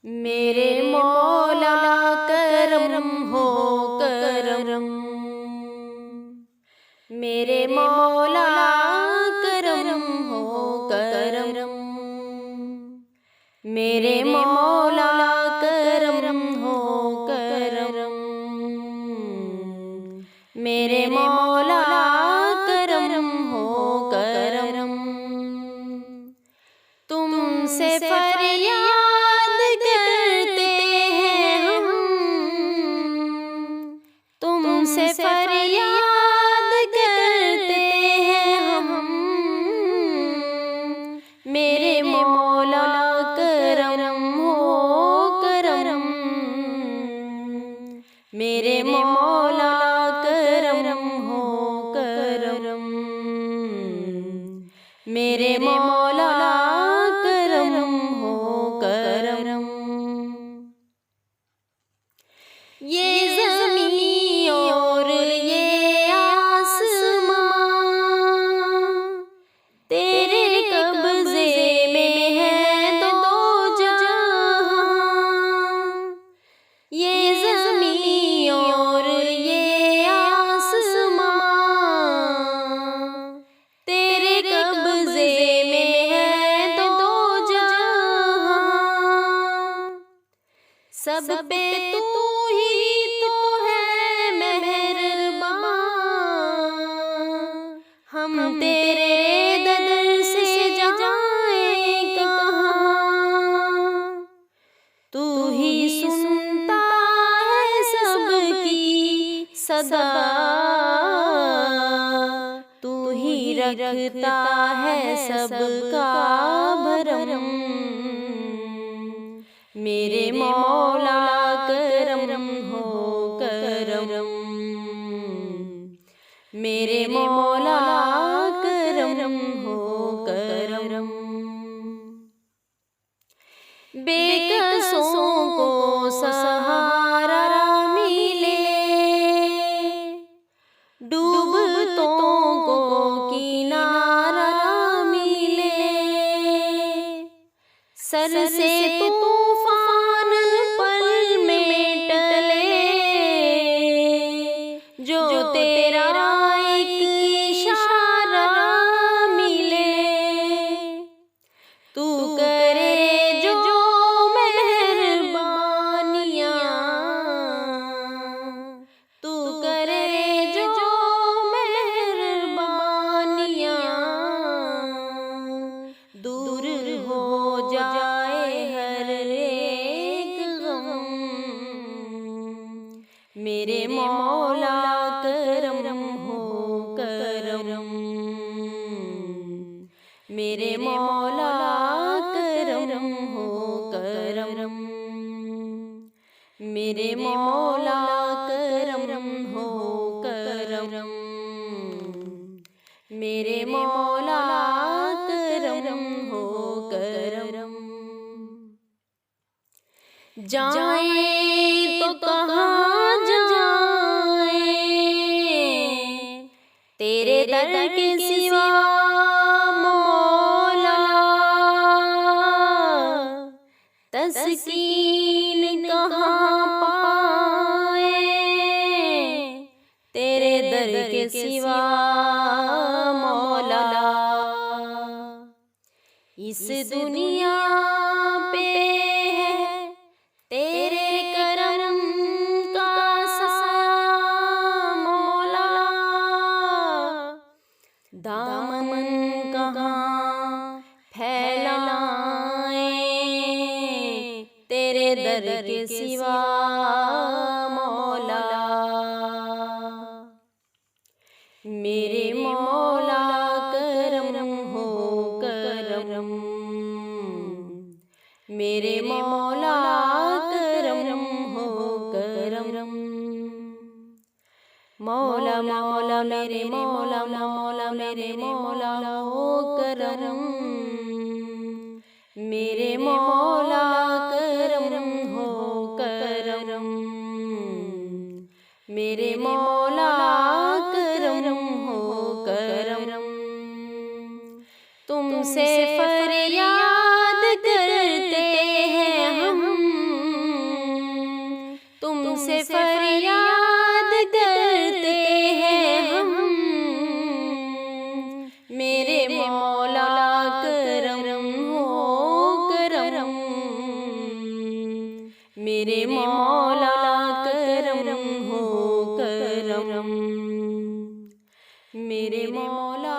मेरे मौला करम हो करम, मेरे मौला करम हो करम, मेरे मौला करम हो करम, मेरे मौला करम हो करम। तुमसे फरियाद करते हैं हम, तुमसे फरियाद करते हैं हम, मेरे मौला करम हो करम, मेरे मौला करम हो करम, मेरे मौला करम हो करम। ये ज़मीं और ये आसमां तेरे कब्ज़े में है तो दो जहां। ये ज़मीं और ये आसमां तेरे कब्ज़े में है तो दो जहां। सब पे तू ही तो है मेहरबान, हम तेरे दर से जाएं कहाँ। तू ही सुनता है सबकी सदा, तू ही रखता है सबका भरम। मेरे मौला करम हो करम, मेरे मौला करम हो करम। बेकसों को सहारा मिले, डूबतों को किनारा मिले। सर से तूफान पल में टले, जो तेरा एक इशारा मिले। तू करे जो मेहरबानियाँ, तू करे जो मेहरबानियाँ, दूर हो जाए हर एक गम। मेरे मौला करम हो करम, मेरे मौला करम हो करम, मेरे मौला करम हो करम, मेरे मौला करम हो करम। जाएं तो कहाँ जाएं तेरे दर के सिवा मौला, तस्कीन कहाँ पाए तेरे दर के सिवा मौला। इस दुनिया पे है तेरे करम का साया मौला, दामन कहाँ फैलाएं तेरे दर के सिवा मौला। मेरे मौला करम हो करम, मेरे मौला करम हो करम। मौला मौला मेरे मौला मौला मेरे मौला हो करम, मेरे मौला करम हो करम, मेरे मौला करम हो करम। तुमसे फरियाद करते हैं हम, मेरे मौला करम हो करम, मेरे मौला